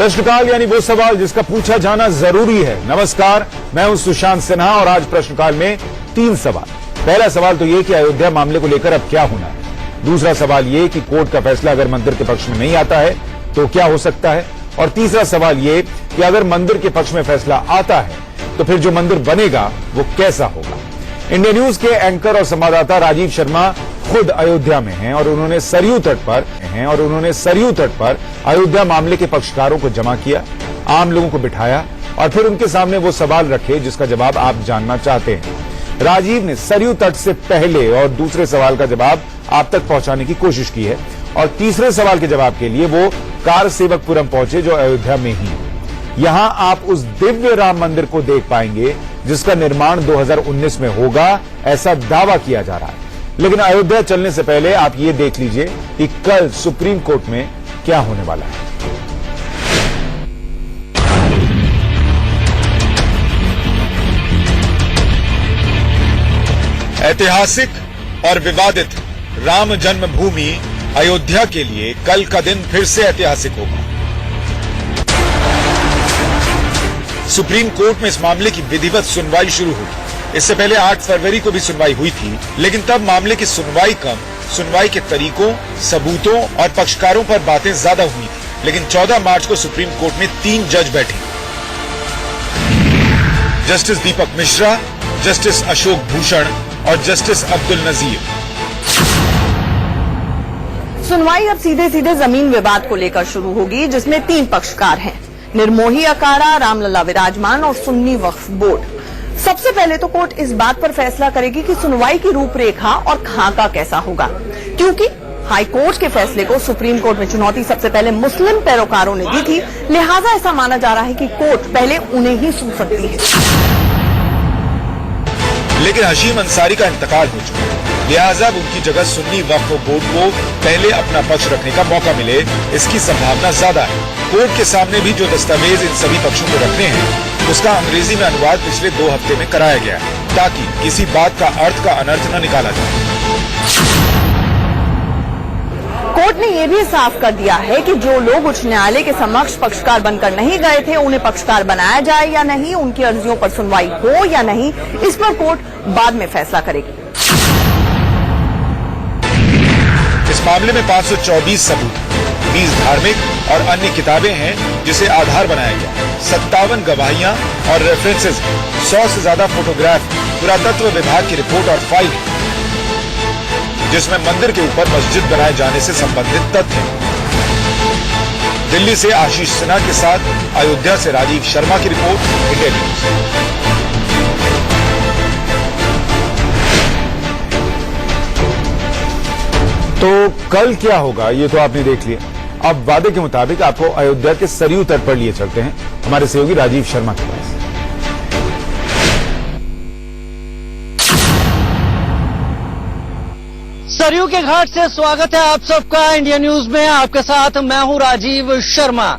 प्रश्नकाल यानी वो सवाल जिसका पूछा जाना जरूरी है। नमस्कार, मैं हूं सुशांत सिन्हा और आज प्रश्नकाल में 3 सवाल। पहला सवाल तो ये कि अयोध्या मामले को लेकर अब क्या होना है। दूसरा सवाल ये कि कोर्ट का फैसला अगर मंदिर के पक्ष में नहीं आता है तो क्या हो सकता है। और तीसरा सवाल ये कि अगर मंदिर के पक्ष में फैसला आता है तो फिर जो मंदिर बनेगा वो कैसा होगा। इंडिया न्यूज के एंकर और संवाददाता राजीव शर्मा खुद अयोध्या में हैं और उन्होंने सरयू तट पर अयोध्या मामले के पक्षकारों को जमा किया, आम लोगों को बिठाया और फिर उनके सामने वो सवाल रखे जिसका जवाब आप जानना चाहते हैं। राजीव ने सरयू तट से पहले और दूसरे सवाल का जवाब आप तक पहुंचाने की कोशिश की है और तीसरे सवाल के जवाब के लिए वो कार सेवकपुरम पहुंचे जो अयोध्या में ही है। यहां आप उस दिव्य राम मंदिर को देख पाएंगे जिसका निर्माण 2019 में होगा, ऐसा दावा किया जा रहा है। लेकिन अयोध्या चलने से पहले आप ये देख लीजिए कि कल सुप्रीम कोर्ट में क्या होने वाला है। ऐतिहासिक और विवादित राम जन्मभूमि अयोध्या के लिए कल का दिन फिर से ऐतिहासिक होगा। सुप्रीम कोर्ट में इस मामले की विधिवत सुनवाई शुरू होगी। इससे पहले 8 फरवरी को भी सुनवाई हुई थी, लेकिन तब मामले की सुनवाई कम, सुनवाई के तरीकों, सबूतों और पक्षकारों पर बातें ज्यादा हुई थी। लेकिन 14 मार्च को सुप्रीम कोर्ट में 3 जज बैठे, जस्टिस दीपक मिश्रा, जस्टिस अशोक भूषण और जस्टिस अब्दुल नजीर। सुनवाई अब सीधे सीधे जमीन विवाद को लेकर शुरू होगी, जिसमें 3 पक्षकार हैं, निर्मोही अखाड़ा, रामलला विराजमान और सुन्नी वक्फ बोर्ड। सबसे पहले तो कोर्ट इस बात पर फैसला करेगी कि सुनवाई की रूपरेखा और खाका कैसा होगा, क्योंकि हाई कोर्ट के फैसले को सुप्रीम कोर्ट में चुनौती सबसे पहले मुस्लिम पैरोकारों ने दी थी। लिहाजा ऐसा माना जा रहा है कि कोर्ट पहले उन्हें ही सुन सकती है। लेकिन हशीम अंसारी का इंतकाल हो चुका है, लिहाजा उनकी जगह सुन्नी वक्फ बोर्ड को पहले अपना पक्ष रखने का मौका मिले, इसकी संभावना ज्यादा है। कोर्ट के सामने भी जो दस्तावेज इन सभी पक्षों को रखने हैं उसका अंग्रेजी में अनुवाद पिछले 2 हफ्ते में कराया गया है, ताकि किसी बात का अर्थ का अनर्थ न निकाला जाए। कोर्ट ने यह भी साफ कर दिया है कि जो लोग उच्च न्यायालय के समक्ष पक्षकार बनकर नहीं गए थे उन्हें पक्षकार बनाया जाए या नहीं, उनकी अर्जियों पर सुनवाई हो या नहीं, इस पर कोर्ट बाद में फैसला करेगी। इस मामले में 524 सबूत, 20 धार्मिक और अन्य किताबें हैं जिसे आधार बनाया गया, 57 गवाहियां और रेफरेंसेस, 100 से ज्यादा फोटोग्राफ, पुरातत्व विभाग की रिपोर्ट और फाइल, जिसमें मंदिर के ऊपर मस्जिद बनाए जाने से संबंधित तथ्य। दिल्ली से आशीष सिन्हा के साथ अयोध्या से राजीव शर्मा की रिपोर्ट, इंडिया न्यूज। तो कल क्या होगा ये तो आपने देख लिया। अब वादे के मुताबिक आपको अयोध्या के सरयू तट पर लिए चलते हैं हमारे सहयोगी राजीव शर्मा के पास। सरयू के घाट से स्वागत है आप सबका इंडिया न्यूज में। आपके साथ मैं हूं राजीव शर्मा।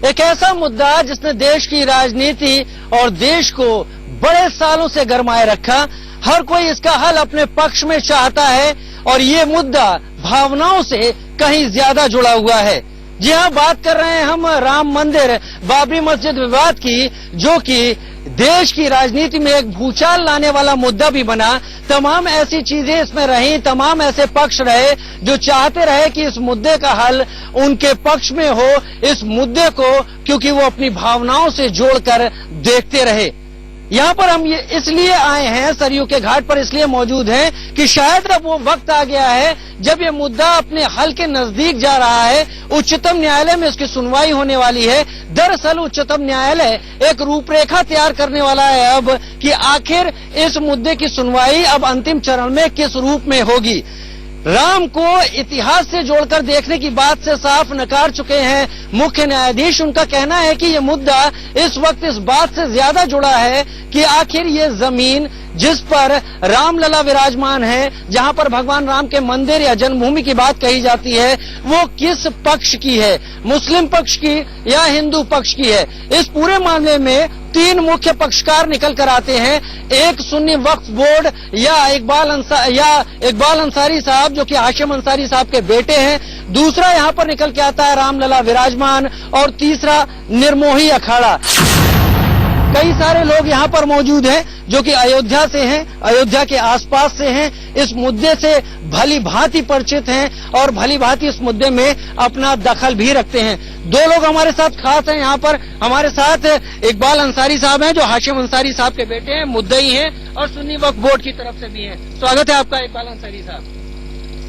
एक ऐसा मुद्दा जिसने देश की राजनीति और देश को बड़े सालों से गरमाए रखा। हर कोई इसका हल अपने पक्ष में चाहता है और ये मुद्दा भावनाओं से कहीं ज्यादा जुड़ा हुआ है। जी हां, बात कर रहे हैं हम राम मंदिर बाबरी मस्जिद विवाद की, जो कि देश की राजनीति में एक भूचाल लाने वाला मुद्दा भी बना। तमाम ऐसी चीजें इसमें रही, तमाम ऐसे पक्ष रहे जो चाहते रहे कि इस मुद्दे का हल उनके पक्ष में हो, इस मुद्दे को क्योंकि वो अपनी भावनाओं से जोड़कर देखते रहे। यहाँ पर हम इसलिए आए हैं, सरयू के घाट पर इसलिए मौजूद हैं कि शायद अब वो वक्त आ गया है जब ये मुद्दा अपने हल के नजदीक जा रहा है। उच्चतम न्यायालय में इसकी सुनवाई होने वाली है। दरअसल उच्चतम न्यायालय एक रूपरेखा तैयार करने वाला है अब कि आखिर इस मुद्दे की सुनवाई अब अंतिम चरण में किस रूप में होगी। राम को इतिहास से जोड़कर देखने की बात से साफ नकार चुके हैं मुख्य न्यायाधीश। उनका कहना है कि ये मुद्दा इस वक्त इस बात से ज्यादा जुड़ा है कि आखिर ये जमीन जिस पर रामलला विराजमान है, जहां पर भगवान राम के मंदिर या जन्मभूमि की बात कही जाती है, वो किस पक्ष की है, मुस्लिम पक्ष की या हिंदू पक्ष की है। इस पूरे मामले में तीन मुख्य पक्षकार निकल कर आते हैं। एक सुन्नी वक्फ बोर्ड या इकबाल अंसारी साहब जो कि हाशिम अंसारी साहब के बेटे हैं, दूसरा यहां पर निकल के आता है रामलला विराजमान, और तीसरा निर्मोही अखाड़ा। कई सारे लोग यहाँ पर मौजूद हैं जो कि अयोध्या से हैं, अयोध्या के आसपास से हैं, इस मुद्दे से भली भांति परिचित हैं और भली भांति इस मुद्दे में अपना दखल भी रखते हैं। दो लोग हमारे साथ खास हैं यहाँ पर। हमारे साथ इकबाल अंसारी साहब हैं जो हाशिम अंसारी साहब के बेटे हैं, मुद्दई हैं और सुन्नी वक्फ बोर्ड की तरफ से भी हैं। स्वागत है आपका इकबाल अंसारी साहब।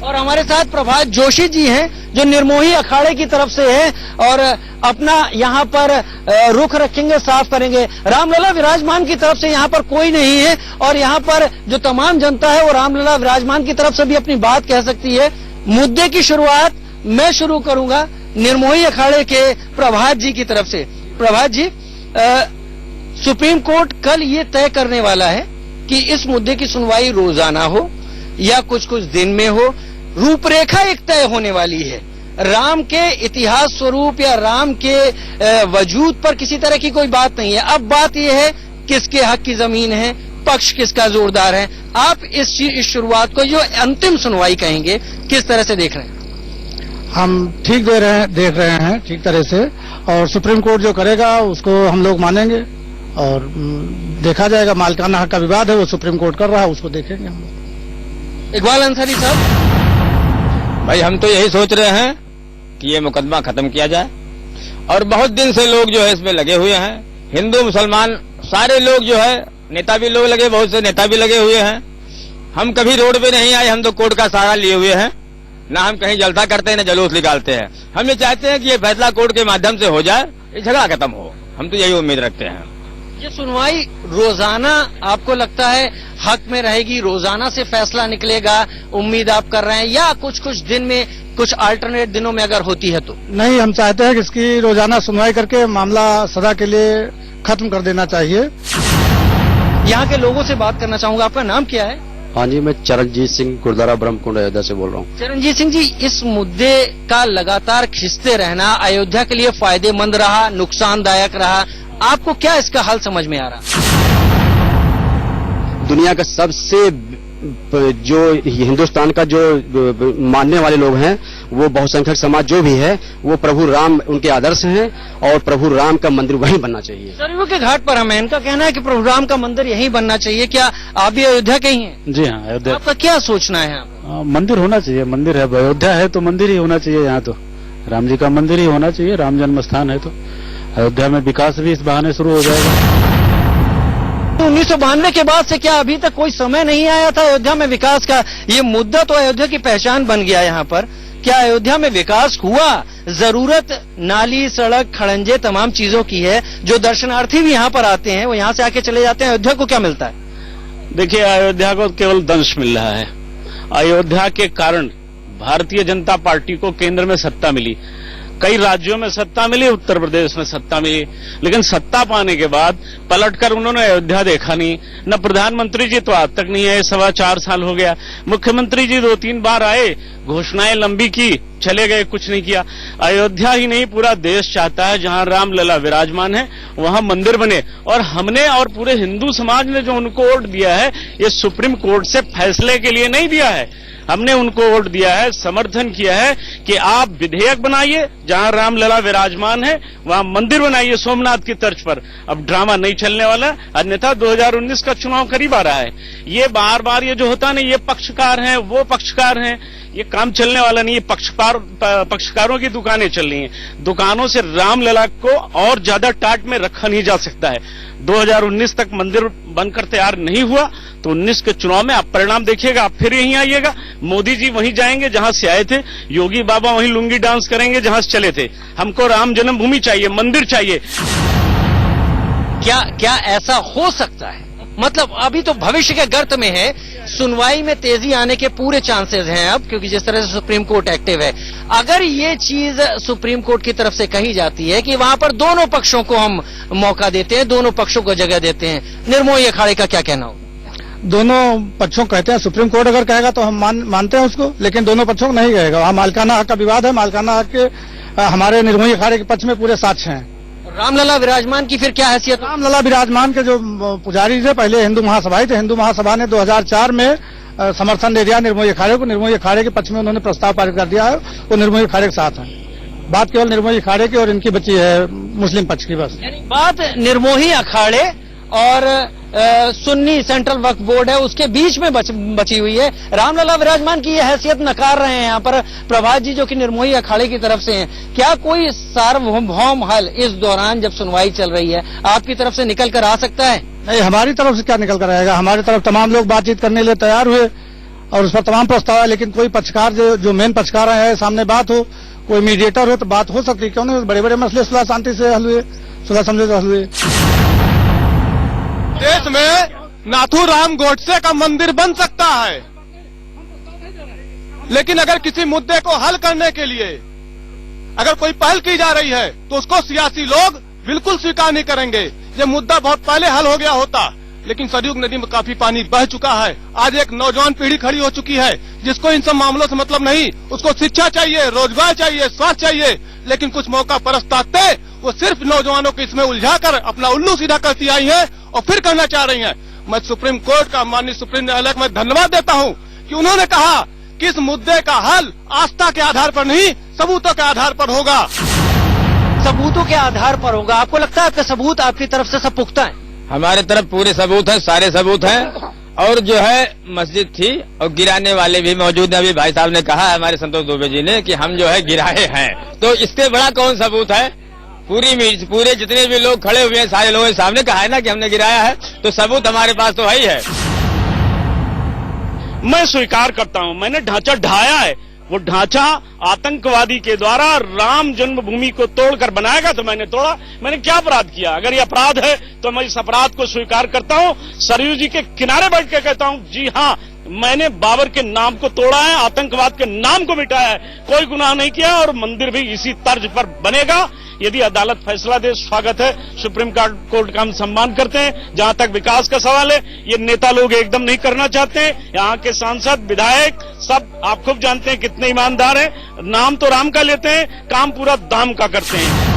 और हमारे साथ प्रभात जोशी जी हैं जो निर्मोही अखाड़े की तरफ से हैं और अपना यहाँ पर रुख रखेंगे, साफ करेंगे। रामलला विराजमान की तरफ से यहाँ पर कोई नहीं है और यहाँ पर जो तमाम जनता है वो रामलला विराजमान की तरफ से भी अपनी बात कह सकती है। मुद्दे की शुरुआत मैं शुरू करूंगा निर्मोही अखाड़े के प्रभात जी की तरफ से। प्रभात जी, सुप्रीम कोर्ट कल ये तय करने वाला है कि इस मुद्दे की सुनवाई रोजाना हो या कुछ कुछ दिन में हो। रूपरेखा एक तय होने वाली है। राम के इतिहास स्वरूप या राम के वजूद पर किसी तरह की कोई बात नहीं है। अब बात यह है किसके हक की जमीन है, पक्ष किसका जोरदार है। आप इस शुरुआत को जो अंतिम सुनवाई कहेंगे किस तरह से देख रहे हैं? हम ठीक देख रहे हैं ठीक तरह से, और सुप्रीम कोर्ट जो करेगा उसको हम लोग मानेंगे और देखा जाएगा। मालिकाना हक का विवाद है, वो सुप्रीम कोर्ट कर रहा है, उसको देखेंगे हम लोग। इकबाल अंसारी साहब, भाई हम तो यही सोच रहे हैं कि ये मुकदमा खत्म किया जाए, और बहुत दिन से लोग जो है इसमें लगे हुए हैं। हिंदू मुसलमान सारे लोग जो है, नेता भी लोग लगे, बहुत से नेता भी लगे हुए हैं। हम कभी रोड पे नहीं आए, हम तो कोर्ट का सहारा लिए हुए हैं। ना हम कहीं जलसा करते हैं, ना जुलूस निकालते हैं। हम ये चाहते हैं कि ये फैसला कोर्ट के माध्यम से हो जाए, ये झगड़ा खत्म हो। हम तो यही उम्मीद रखते हैं। ये सुनवाई रोजाना आपको लगता है हक में रहेगी, रोजाना से फैसला निकलेगा, उम्मीद आप कर रहे हैं, या कुछ कुछ दिन में, कुछ अल्टरनेट दिनों में अगर होती है तो? नहीं, हम चाहते हैं कि इसकी रोजाना सुनवाई करके मामला सदा के लिए खत्म कर देना चाहिए। यहाँ के लोगों से बात करना चाहूंगा। आपका नाम क्या है? हाँ जी, मैं चरणजीत सिंह गुरुद्वारा ब्रह्मकुंड अयोध्या से बोल रहा हूँ। चरणजीत सिंह जी, इस मुद्दे का लगातार खिंचते रहना अयोध्या के लिए फायदेमंद रहा, नुकसानदायक रहा, आपको क्या इसका हल समझ में आ रहा? दुनिया का सबसे जो हिंदुस्तान का जो मानने वाले लोग हैं, वो बहुसंख्यक समाज जो भी है, वो प्रभु राम उनके आदर्श हैं और प्रभु राम का मंदिर वहीं बनना चाहिए। सरयू के घाट पर हमें इनका कहना है कि प्रभु राम का मंदिर यहीं बनना चाहिए। क्या आप भी अयोध्या के ही हैं? जी हाँ, अयोध्या। आपका क्या सोचना है? मंदिर होना चाहिए, मंदिर है, अयोध्या है तो मंदिर ही होना चाहिए। यहाँ तो राम जी का मंदिर ही होना चाहिए, राम जन्म स्थान है तो अयोध्या में विकास भी इस बहाने शुरू हो जाएगा। 1992 के बाद से क्या अभी तक कोई समय नहीं आया था अयोध्या में विकास का? ये मुद्दा तो अयोध्या की पहचान बन गया यहाँ पर। क्या अयोध्या में विकास हुआ? जरूरत नाली, सड़क, खड़ंजे, तमाम चीजों की है। जो दर्शनार्थी भी यहाँ पर आते हैं वो यहाँ से आके चले जाते हैं। अयोध्या को क्या मिलता है? देखिए, अयोध्या को केवल दंश मिल रहा है। अयोध्या के कारण भारतीय जनता पार्टी को केंद्र में सत्ता मिली, कई राज्यों में सत्ता मिली, उत्तर प्रदेश में सत्ता मिली, लेकिन सत्ता पाने के बाद पलटकर उन्होंने अयोध्या देखा नहीं। न प्रधानमंत्री जी तो आज तक नहीं आए, 4.25 साल हो गया। मुख्यमंत्री जी 2-3 बार आए, घोषणाएं लंबी की, चले गए, कुछ नहीं किया। अयोध्या ही नहीं, पूरा देश चाहता है जहां रामलला विराजमान है वहां मंदिर बने, और हमने और पूरे हिंदू समाज ने जो उनको वोट दिया है, ये सुप्रीम कोर्ट से फैसले के लिए नहीं दिया है। हमने उनको वोट दिया है, समर्थन किया है कि आप विधेयक बनाइए, जहां रामलला विराजमान है वहां मंदिर बनाइए सोमनाथ की तर्ज पर। अब ड्रामा नहीं चलने वाला, अन्यथा 2019 का चुनाव करीब आ रहा है। ये बार बार ये जो होता नहीं, ये पक्षकार हैं, वो पक्षकार हैं, ये काम चलने वाला नहीं है। पक्षकारों की दुकानें चल रही हैं। दुकानों से रामलला को और ज्यादा टाट में रखा नहीं जा सकता है। 2019 तक मंदिर बनकर तैयार नहीं हुआ तो 19 के चुनाव में आप परिणाम देखिएगा, आप फिर यहीं आइएगा। मोदी जी वहीं जाएंगे जहां से आए थे, योगी बाबा वहीं लुंगी डांस करेंगे जहां से चले थे। हमको राम जन्मभूमि चाहिए, मंदिर चाहिए। क्या ऐसा हो सकता है? मतलब अभी तो भविष्य के गर्त में है, सुनवाई में तेजी आने के पूरे चांसेस हैं अब, क्योंकि जिस तरह से सुप्रीम कोर्ट एक्टिव है। अगर ये चीज सुप्रीम कोर्ट की तरफ से कही जाती है कि वहां पर दोनों पक्षों को हम मौका देते हैं, दोनों पक्षों को जगह देते हैं, निर्मोही अखाड़े का क्या कहना होगा? दोनों पक्षों कहते हैं, सुप्रीम कोर्ट अगर कहेगा तो हम मानते हैं उसको, लेकिन दोनों पक्षों को नहीं कहेगा। वहाँ मालिकाना हक का विवाद है, मालिकाना हक के हमारे निर्मोही अखाड़े के पक्ष में पूरे साक्ष्य हैं। रामलला विराजमान की फिर क्या हैसियत? रामलला विराजमान के जो पुजारी थे, पहले हिंदू महासभा थे, हिंदू महासभा ने 2004 में समर्थन दे दिया निर्मोही अखाड़े को। निर्मोही अखाड़े के पक्ष में उन्होंने प्रस्ताव पारित कर दिया है, वो निर्मोही अखाड़े के साथ है। बात केवल निर्मोही अखाड़े की और इनकी बची है मुस्लिम पक्ष की बस। बात निर्मोही अखाड़े और सुन्नी सेंट्रल वक्फ बोर्ड है उसके बीच में बची हुई है। रामलला विराजमान की यह हैसियत नकार रहे हैं यहाँ पर प्रभात जी, जो कि निर्मोही अखाड़े की तरफ से हैं। क्या कोई सार्वभौम हल इस दौरान जब सुनवाई चल रही है आपकी तरफ से निकल कर आ सकता है? नहीं, हमारी तरफ से क्या निकल कर आएगा। हमारी तरफ तमाम लोग बातचीत करने के लिए तैयार हुए और उस पर तमाम प्रस्ताव है, लेकिन कोई पक्षकार जो मेन पक्षकार है सामने बात हो, कोई मीडिएटर हो तो बात हो सकती है। क्यों नहीं? बड़े बड़े मसले सुलह शांति से हल हुए, सुलह समझौते हल हुए। देश में नाथूराम गोडसे का मंदिर बन सकता है, लेकिन अगर किसी मुद्दे को हल करने के लिए अगर कोई पहल की जा रही है तो उसको सियासी लोग बिल्कुल स्वीकार नहीं करेंगे। ये मुद्दा बहुत पहले हल हो गया होता, लेकिन सरयू नदी में काफी पानी बह चुका है। आज एक नौजवान पीढ़ी खड़ी हो चुकी है जिसको इन सब मामलों से मतलब नहीं। उसको शिक्षा चाहिए, रोजगार चाहिए, स्वास्थ्य चाहिए, लेकिन कुछ मौका परस्त आते वो सिर्फ नौजवानों को इसमें उलझाकर अपना उल्लू सीधा करती आई है और फिर करना चाह रही हैं। मैं सुप्रीम कोर्ट का, माननीय सुप्रीम न्यायालय को मैं धन्यवाद देता हूं कि उन्होंने कहा कि इस मुद्दे का हल आस्था के आधार पर नहीं, सबूतों के आधार पर होगा। सबूतों के आधार पर होगा। आपको लगता है आपके सबूत आपकी तरफ से सब पुख्ता है? हमारे तरफ पूरे सबूत हैं, सारे सबूत हैं। और जो है मस्जिद थी और गिराने वाले भी मौजूद हैं। अभी भाई साहब ने कहा है हमारे संतोष दुबे जी ने कि हम जो है गिराए हैं, तो इससे बड़ा कौन सबूत है? पूरे जितने भी लोग खड़े हुए हैं सारे लोगों के सामने कहा है ना कि हमने गिराया है, तो सबूत हमारे पास तो है ही है। मैं स्वीकार करता हूं, मैंने ढांचा ढाया है। वो ढांचा आतंकवादी के द्वारा राम जन्मभूमि को तोड़कर बनाएगा तो मैंने तोड़ा। मैंने क्या अपराध किया? अगर ये अपराध है तो मैं इस अपराध को स्वीकार करता हूं। सरयू जी के किनारे बैठ के कहता हूं, जी हाँ, मैंने बाबर के नाम को तोड़ा है, आतंकवाद के नाम को मिटाया है, कोई गुनाह नहीं किया और मंदिर भी इसी तर्ज पर बनेगा। यदि अदालत फैसला दे, स्वागत है। सुप्रीम कोर्ट का हम सम्मान करते हैं। जहां तक विकास का सवाल है, ये नेता लोग एकदम नहीं करना चाहते हैं। यहाँ के सांसद, विधायक सब आप खूब जानते हैं कितने ईमानदार हैं। नाम तो राम का लेते हैं, काम पूरा दाम का करते हैं।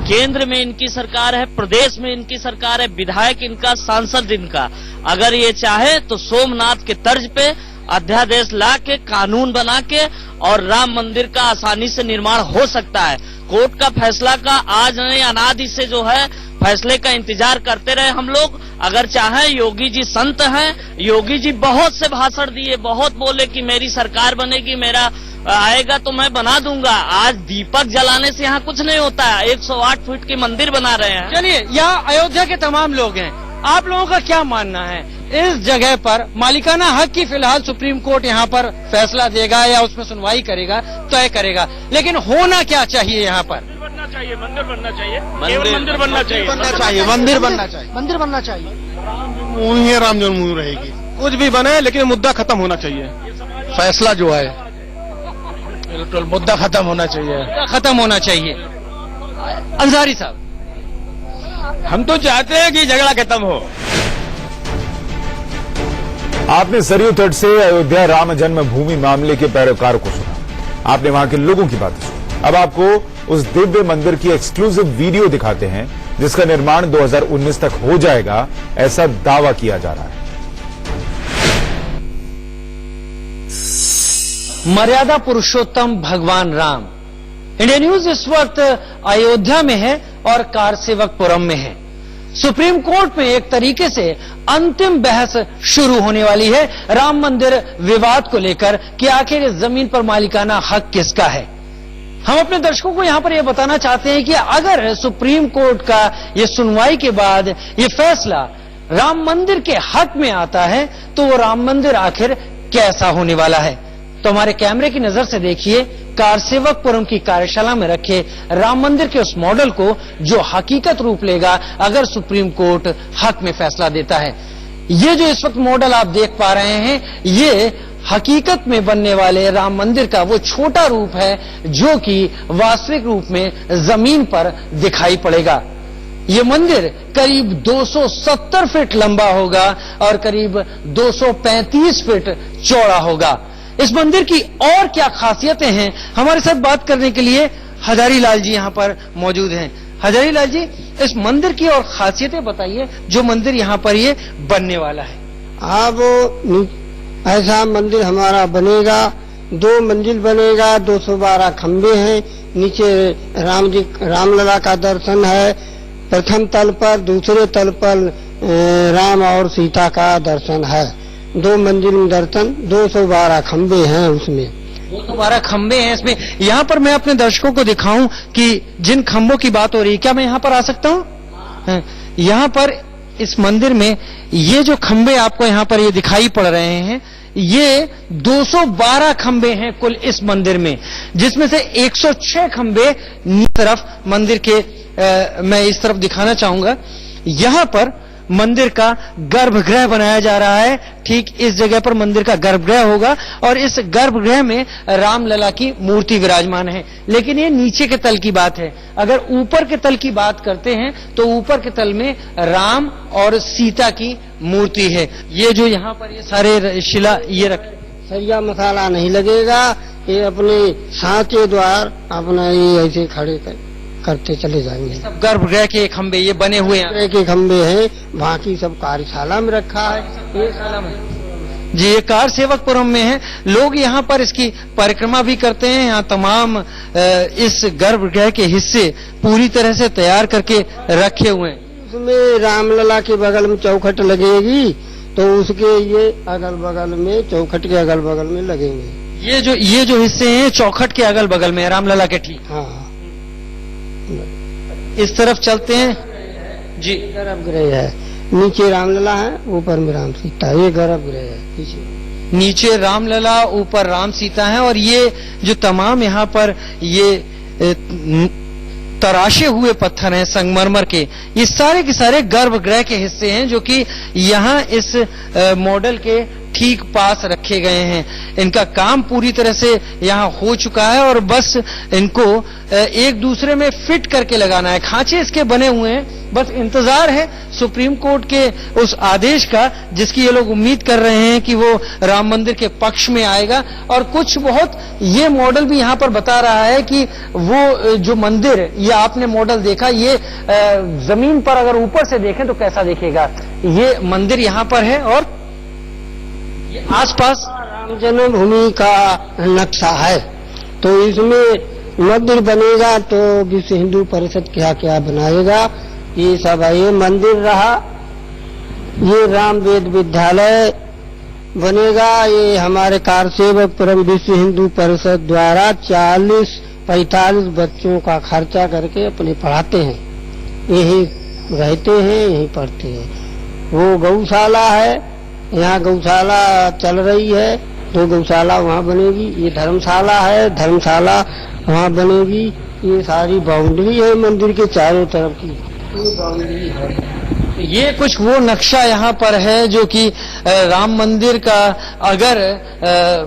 केंद्र में इनकी सरकार है, प्रदेश में इनकी सरकार है, विधायक इनका, सांसद इनका। अगर ये चाहे तो सोमनाथ के तर्ज पे अध्यादेश ला के, कानून बना के और राम मंदिर का आसानी से निर्माण हो सकता है। कोर्ट का फैसला का आज नहीं अनादि से जो है फैसले का इंतजार करते रहे हम लोग। अगर चाहे, योगी जी संत हैं, योगी जी बहुत से भाषण दिए, बहुत बोले कि मेरी सरकार बनेगी, मेरा आएगा तो मैं बना दूंगा। आज दीपक जलाने से यहाँ कुछ नहीं होता है। 108 फीट की मंदिर बना रहे हैं। चलिए, यहाँ अयोध्या के तमाम लोग हैं, आप लोगों का क्या मानना है? इस जगह पर मालिकाना हक की फिलहाल सुप्रीम कोर्ट यहाँ पर फैसला देगा या उसमें सुनवाई करेगा, तय करेगा, लेकिन होना क्या चाहिए यहाँ पर? मंदिर बनना चाहिए, मंदिर बनना चाहिए, मंदिर बनना चाहिए, मंदिर बनना चाहिए, मंदिर बनना चाहिए। वही है, राम जन्मभूमि रहेगी। कुछ भी बने, लेकिन मुद्दा खत्म होना चाहिए। फैसला जो है बिल्कुल मुद्दा खत्म होना चाहिए, खत्म होना चाहिए। अंसारी साहब, हम तो चाहते हैं कि झगड़ा खत्म हो। आपने सरयू तट से अयोध्या राम जन्मभूमि मामले के पैरोकारों को सुना, आपने वहां के लोगों की बातें सुनी। अब आपको उस दिव्य मंदिर की एक्सक्लूसिव वीडियो दिखाते हैं जिसका निर्माण 2019 तक हो जाएगा, ऐसा दावा किया जा रहा है। मर्यादा पुरुषोत्तम भगवान राम। इंडिया न्यूज इस वक्त अयोध्या में है और कारसेवकपुरम में है। सुप्रीम कोर्ट में एक तरीके से अंतिम बहस शुरू होने वाली है राम मंदिर विवाद को लेकर कि आखिर इस जमीन पर मालिकाना हक किसका है। हम अपने दर्शकों को यहां पर यह बताना चाहते हैं कि अगर सुप्रीम कोर्ट का ये सुनवाई के बाद ये फैसला राम मंदिर के हक में आता है तो वो राम मंदिर आखिर कैसा होने वाला है। तो हमारे कैमरे की नजर से देखिए कारसेवकपुरम की कार्यशाला में रखे राम मंदिर के उस मॉडल को जो हकीकत रूप लेगा अगर सुप्रीम कोर्ट हक में फैसला देता है। ये जो इस वक्त मॉडल आप देख पा रहे हैं, ये हकीकत में बनने वाले राम मंदिर का वो छोटा रूप है जो कि वास्तविक रूप में जमीन पर दिखाई पड़ेगा। ये मंदिर करीब 270 फीट लंबा होगा और करीब 235 फीट चौड़ा होगा। इस मंदिर की और क्या खासियतें हैं, हमारे साथ बात करने के लिए हजारी लाल जी यहाँ पर मौजूद हैं। हजारी लाल जी, इस मंदिर की और खासियतें बताइए जो मंदिर यहाँ पर ये बनने वाला है। अब ऐसा मंदिर हमारा बनेगा, 2 मंजिल बनेगा, 212 खंबे हैं, नीचे रामलला का दर्शन है प्रथम तल पर, दूसरे तल पर राम और सीता का दर्शन है। 2 मंजिल में दर्शन, 212 खंबे हैं उसमें। 212 खंबे हैं इसमें। यहाँ पर मैं अपने दर्शकों को दिखाऊं कि जिन खंबों की बात हो रही है, क्या मैं यहाँ पर आ सकता हूँ? यहाँ पर इस मंदिर में ये जो खंबे आपको यहाँ पर ये दिखाई पड़ रहे हैं, ये 212 खंबे हैं कुल इस मंदिर में, जिसमें से 106 खंबे तरफ मंदिर के मैं इस तरफ दिखाना चाहूंगा। यहाँ पर मंदिर का गर्भगृह बनाया जा रहा है। ठीक इस जगह पर मंदिर का गर्भगृह होगा और इस गर्भगृह में रामलला की मूर्ति विराजमान है। लेकिन ये नीचे के तल की बात है। अगर ऊपर के तल की बात करते हैं तो ऊपर के तल में राम और सीता की मूर्ति है। ये जो यहाँ पर ये सारे शिला ये रखे, सरिया मसाला नहीं लगेगा, ये अपने सांचे द्वार अपना ये ऐसे खड़े करते चले जाएंगे। सब गर्भगृह के खंबे ये बने हुए हैं, के खंबे हैं, बाकी सब कार्यशाला में रखा है। जी, ये कार सेवकपुरम में है। लोग यहाँ पर इसकी परिक्रमा भी करते हैं। यहाँ तमाम इस गर्भगृह के हिस्से पूरी तरह से तैयार करके रखे हुए हैं। उसमें रामलला के बगल में चौखट लगेगी, तो उसके ये अगल बगल में, चौखट के अगल बगल में लगेंगे। ये जो हिस्से हैं चौखट के अगल बगल में रामलला के। ठीक, हाँ। इस तरफ चलते हैं जी। गर्भगृह है, नीचे रामलला है, ऊपर में राम सीता, ये गर्भगृह है। पीछे नीचे रामलला, ऊपर राम सीता है। और ये जो तमाम यहाँ पर ये तराशे हुए पत्थर हैं संगमरमर के, ये सारे के सारे गर्भगृह के हिस्से हैं जो कि यहाँ इस मॉडल के ठीक पास रखे गए हैं। इनका काम पूरी तरह से यहाँ हो चुका है और बस इनको एक दूसरे में फिट करके लगाना है। खांचे इसके बने हुए हैं, बस इंतजार है सुप्रीम कोर्ट के उस आदेश का, जिसकी ये लोग उम्मीद कर रहे हैं कि वो राम मंदिर के पक्ष में आएगा। और कुछ बहुत ये मॉडल भी यहाँ पर बता रहा है कि वो जो मंदिर ये आपने मॉडल देखा, ये जमीन पर अगर ऊपर से देखें तो कैसा दिखेगा। ये मंदिर यहाँ पर है और आसपास राम जन्मभूमि का नक्शा है। तो इसमें मंदिर बनेगा तो विश्व हिंदू परिषद क्या क्या बनाएगा, ये सब है। ये मंदिर रहा, ये राम वेद विद्यालय बनेगा। ये हमारे कारसेवकपुरम विश्व हिंदू परिषद द्वारा 40-45 बच्चों का खर्चा करके अपने पढ़ाते हैं, यही रहते हैं, यही पढ़ते हैं। वो गौशाला है, यहाँ गौशाला चल रही है, तो गौशाला वहाँ बनेगी। ये धर्मशाला है, धर्मशाला वहाँ बनेगी। ये सारी बाउंड्री है मंदिर के चारों तरफ की, ये बाउंड्री है। ये कुछ वो नक्शा यहाँ पर है जो कि राम मंदिर का अगर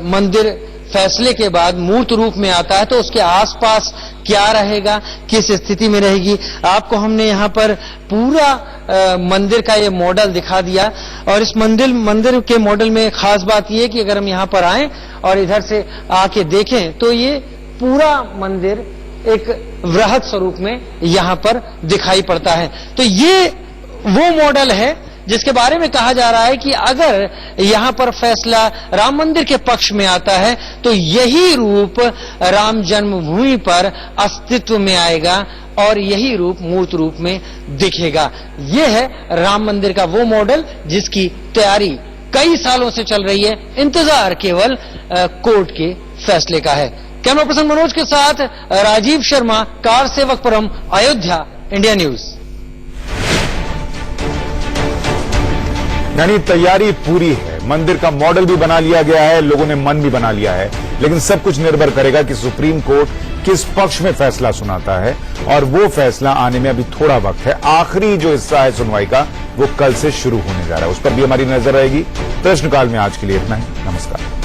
मंदिर फैसले के बाद मूर्त रूप में आता है तो उसके आसपास क्या रहेगा, किस स्थिति में रहेगी। आपको हमने यहाँ पर पूरा मंदिर का ये मॉडल दिखा दिया। और इस मंदिर के मॉडल में खास बात ये है कि अगर हम यहाँ पर आएं और इधर से आके देखें तो ये पूरा मंदिर एक वृहद स्वरूप में यहाँ पर दिखाई पड़ता है। तो ये वो मॉडल है जिसके बारे में कहा जा रहा है कि अगर यहाँ पर फैसला राम मंदिर के पक्ष में आता है तो यही रूप राम जन्मभूमि पर अस्तित्व में आएगा और यही रूप मूर्त रूप में दिखेगा। ये है राम मंदिर का वो मॉडल जिसकी तैयारी कई सालों से चल रही है। इंतजार केवल कोर्ट के फैसले का है। कैमरा पर्सन मनोज के साथ Rajiv Sharma, Karsevakpuram, Ayodhya, India News. यानी तैयारी पूरी है, मंदिर का मॉडल भी बना लिया गया है, लोगों ने मन भी बना लिया है, लेकिन सब कुछ निर्भर करेगा कि सुप्रीम कोर्ट किस पक्ष में फैसला सुनाता है। और वो फैसला आने में अभी थोड़ा वक्त है। आखिरी जो हिस्सा है सुनवाई का वो कल से शुरू होने जा रहा है, उस पर भी हमारी नजर रहेगी। प्रश्नकाल में आज के लिए इतना ही। नमस्कार।